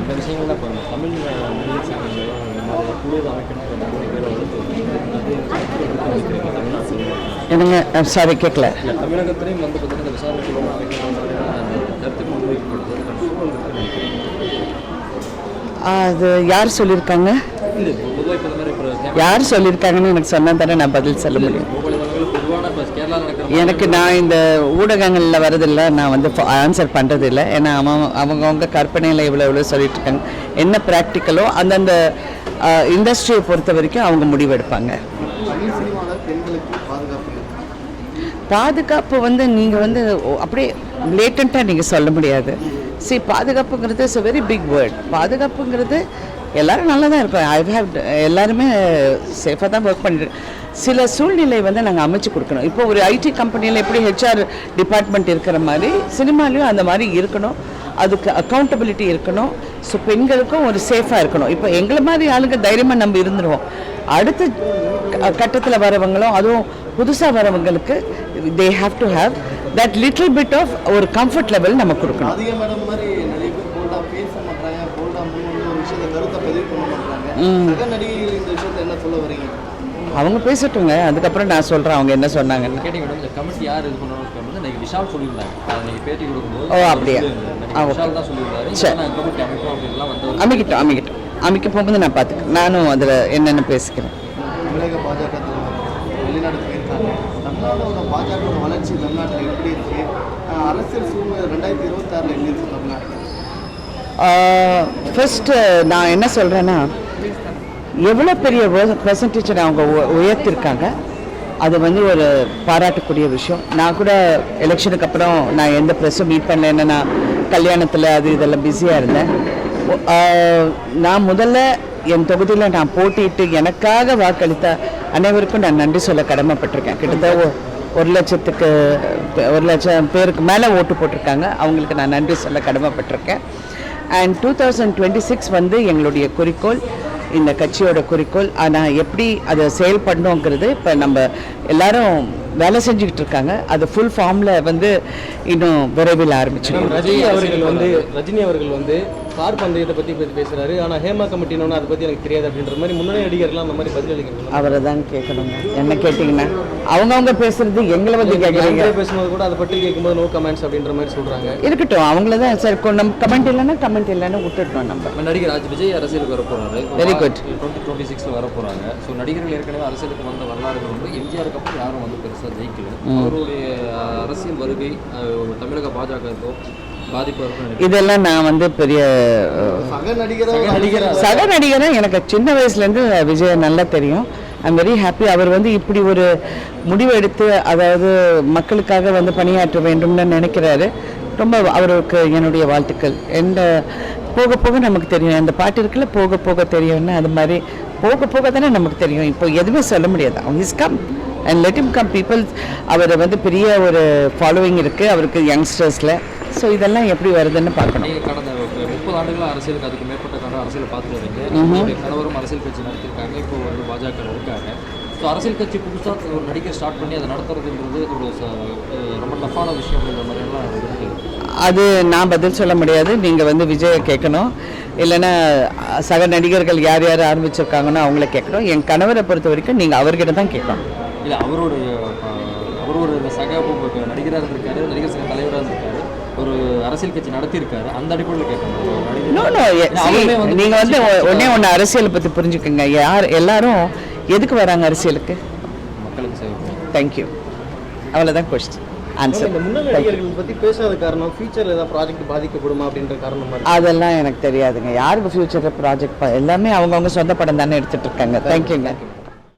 இந்த விஷயங்கள்லாம் இப்போ தமிழ் நடிகர் சங்கங்களும் இந்த மாதிரி குழு அமைக்கணுன்ற என்னங்க சாரி கேட்கல. இல்லை தமிழகத்திலையும் வந்து பார்த்தீங்கன்னா இந்த விசாரணை குழுவும் அமைக்கணுன்ற கருத்து முன்வைக்கப்படுது. சூழல் இருக்குன்னு நினைக்கிறேன். அது யார் சொல்லியிருக்காங்க? இல்லை பொதுவாக இப்போ இந்த மாதிரி இப்போ யார் சொல்லியிருக்காங்கன்னு எனக்கு சொன்னால் தானே நான் பதில் சொல்ல முடியும். பொதுவான இப்போ கேரளா நடக்கிற எனக்கு நான் இந்த ஊடகங்களில் வரதில்லை, நான் வந்து ஆன்சர் பண்ணுறதில்லை. ஏன்னா அவங்கவுங்க கற்பனையில் இவ்வளோ சொல்லிட்டு இருக்காங்க. என்ன ப்ராக்டிக்கலோ அந்தந்த இண்டஸ்ட்ரியை பொறுத்த வரைக்கும் அவங்க முடிவெடுப்பாங்க. பாதுகாப்பு வந்து நீங்கள் வந்து அப்படியே லேட்டண்ட்டாக நீங்கள் சொல்ல முடியாது. சரி, பாதுகாப்புங்கிறது it's a very big word. பாதுகாப்புங்கிறது எல்லோரும் நல்லா தான் இருப்பேன். எல்லாருமே சேஃபாக தான் ஒர்க் பண்ணிட்டு. சில சூழ்நிலை வந்து நாங்கள் அமைச்சு கொடுக்கணும். இப்போ ஒரு ஐடி கம்பெனியில் எப்படி ஹெச்ஆர் டிபார்ட்மெண்ட் இருக்கிற மாதிரி சினிமாலையும் அந்த மாதிரி இருக்கணும். அதுக்கு அக்கௌண்டபிலிட்டி இருக்கணும். ஸோ பெண்களுக்கும் ஒரு சேஃபாக இருக்கணும். இப்போ எங்களை மாதிரி ஆளுங்க தைரியமாக நம்ம இருந்துருவோம். அடுத்த கட்டத்தில் வரவங்களும் அதுவும் புதுசாக வரவங்களுக்கு they have to have that little bit of ஒரு கம்ஃபர்ட் லெவல் நம்ம கொடுக்கணும். அவங்க பேசட்டுங்க, அதுக்கப்புறம் நான் சொல்கிறேன் அவங்க என்ன சொன்னாங்கன்னு. கேட்டீங்க மேடம், இந்த கமிட்டி யார் இது பண்ணணும் நீங்கள் விஷால் சொல்லியிருந்தாங்க. அதை நீங்கள் பேட்டி கொடுக்கும்போது ஓ அப்படியா? விஷால் தான் சொல்லியிருந்தாரு. சரி, கமிட்டி அமைப்போம் அப்படின்லாம் வந்து அமைக்க போகும்போது நான் பார்த்துக்கிறேன். நானும் அதில் என்னென்னு பேசிக்கிறேன். தமிழக பாஜக வெளிநாடு போயிருக்காங்க. தமிழ்நாடோட பாஜக வளர்ச்சி தமிழ்நாட்டில் எப்படி இருக்கு? அரசியல் சூழ்நிலை 2026 எப்படி இருக்கு தமிழ்நாட்டில்? ஃபர்ஸ்ட்டு நான் என்ன சொல்கிறேன்னா, எவ்வளோ பெரிய பெர்சன்டேஜ் அவங்க உயர்த்திருக்காங்க, அது வந்து ஒரு பாராட்டக்கூடிய விஷயம். நான் கூட எலெக்ஷனுக்கு அப்புறம் நான் எந்த ப்ரெஸ்ஸும் மீட் பண்ணல. என்ன நான் கல்யாணத்தில் அது இதெல்லாம் பிஸியாக இருந்தேன். நான் முதல்ல என் தொகுதியில் நான் போட்டிட்டு எனக்காக வாக்களித்த அனைவருக்கும் நான் நன்றி சொல்ல கடமைப்பட்டிருக்கேன். கிட்டத்தட்ட 1 லட்சம் பேருக்கு மேலே ஓட்டு போட்டிருக்காங்க. அவங்களுக்கு நான் நன்றி சொல்ல கடமைப்பட்டிருக்கேன். அண்ட் 2026 வந்து எங்களுடைய குறிக்கோள், இந்த கட்சியோட குறிக்கோள். ஆனால் எப்படி அதை செயல்படணுங்கிறது இப்போ நம்ம எல்லாரும் வேலை செஞ்சுக்கிட்டு இருக்காங்க. அது ஃபுல் ஃபார்மில் வந்து இன்னும் விரைவில் ஆரம்பிச்சிடும். ரஜினி அவர்கள் வந்து கார் பந்தயத்தை பற்றி பேசுகிறாரு. ஆனால் ஹேமா கமிட்டினோன்னு அதை பற்றி எனக்கு தெரியாது அப்படின்ற மாதிரி முன்னணி நடிகர்லாம் அந்த மாதிரி பதில் அளிக்கிறாங்க. அவரை தான் கேட்கணுங்க. என்ன கேட்டிங்கன்னா அவங்கவுங்க பேசுறது எங்களை வந்து கேட்குறீங்க. பேசும்போது கூட அதை பற்றி கேட்கும்போது நோ கமெண்ட்ஸ் அப்படின்ற மாதிரி சொல்கிறாங்க. இருக்கட்டும், அவங்கள தான் சார் நம்ம கமெண்ட் இல்லைன்னு விட்டுட்டோம். நம்ம நடிகர் விஜய் அரசியலுக்கு வர போகிறாரு. Very good. 2026 வர போகிறாங்க. ஸோ நடிகர்கள் ஏற்கனவே அரசியலுக்கு வந்த வரலாறுகள் வந்து எம்ஜிஆருக்கு அப்புறம் யாரும் வந்து பெருசாக ஜெயிக்கல. அவருடைய அரசியல் வருகை தமிழக பாஜகவுக்கோ பாதிப்பு இருக்கும். இதெல்லாம் நான் வந்து பெரிய சக நடிகராக எனக்கு சின்ன வயசுலேருந்து விஜய் நல்லா தெரியும். I'm very happy. அவர் வந்து இப்படி ஒரு முடிவு எடுத்து, அதாவது மக்களுக்காக வந்து பணியாற்ற வேண்டும்னு நினைக்கிறாரு. ரொம்ப அவருக்கு என்னுடைய வாழ்த்துக்கள். போக போக நமக்கு தெரியும். அந்த பாட்டு இருக்குல்ல, போக போக தெரியும்னு, அது மாதிரி போக போக தானே நமக்கு தெரியும். இப்போ எதுவுமே சொல்ல முடியாது. His come and let him come. People அவரை வந்து பெரிய ஒரு ஃபாலோவிங் இருக்குது அவருக்கு யங்ஸ்டர்ஸில். ஸோ இதெல்லாம் எப்படி வருதுன்னு பார்க்கணும். கடந்த 30 ஆண்டுகளாக அரசியலுக்கு அதுக்கு மேற்பட்ட அரசியலை பார்த்துட்டு வரீங்க. கணவரும் அரசியல் கட்சி நடத்திருக்காங்க. இப்போ வந்து பாஜக இருக்காங்க. ஸோ அரசியல் கட்சி புதுசாக ஒரு நடிகை ஸ்டார்ட் பண்ணி அதை நடத்துறதுன்றது ஒரு ரொம்ப டஃப்பான விஷயம். இந்த மாதிரியெல்லாம் அது நான் பதில் சொல்ல முடியாது. நீங்கள் வந்து விஜயை கேட்கணும், இல்லைன்னா சக நடிகர்கள் யார் யார் ஆரம்பிச்சிருக்காங்கன்னு அவங்கள கேட்கணும். என் கணவரை பொறுத்த வரைக்கும் நீங்கள் அவர்கிட்ட தான் கேட்கணும். இல்லை, அவர் ஒரு சக நடிகராக இருந்திருக்காரு, நடிகர் சங்க தலைவராக இருந்திருக்காரு, ஒரு அரசியல் கட்சி நடத்தியிருக்காரு. அந்த அடிப்படையில் கேட்கணும். நீங்கள் வந்து ஒன்று அரசியலை பற்றி புரிஞ்சுக்கோங்க. எல்லாரும் எதுக்கு வராங்க அரசியலுக்கு? மக்களுக்கு சேவை. தேங்க்யூ. அவ்வளோதான் கொஸ்டின் ஆன்சர். முன்னாள் நடிகர்கள் பற்றி பேசாத காரணம் ஃபியூச்சரில் ஏதாவது ப்ராஜெக்ட் பாதிக்கப்படுமா அப்படின்ற காரணம்? அதெல்லாம் எனக்கு தெரியாதுங்க. யாருக்கு ஃபியூச்சரில் ப்ராஜெக்ட் எல்லாமே அவங்கவுங்க சொந்த படம் தானே எடுத்துகிட்டு இருக்காங்க. தேங்க்யூங்க.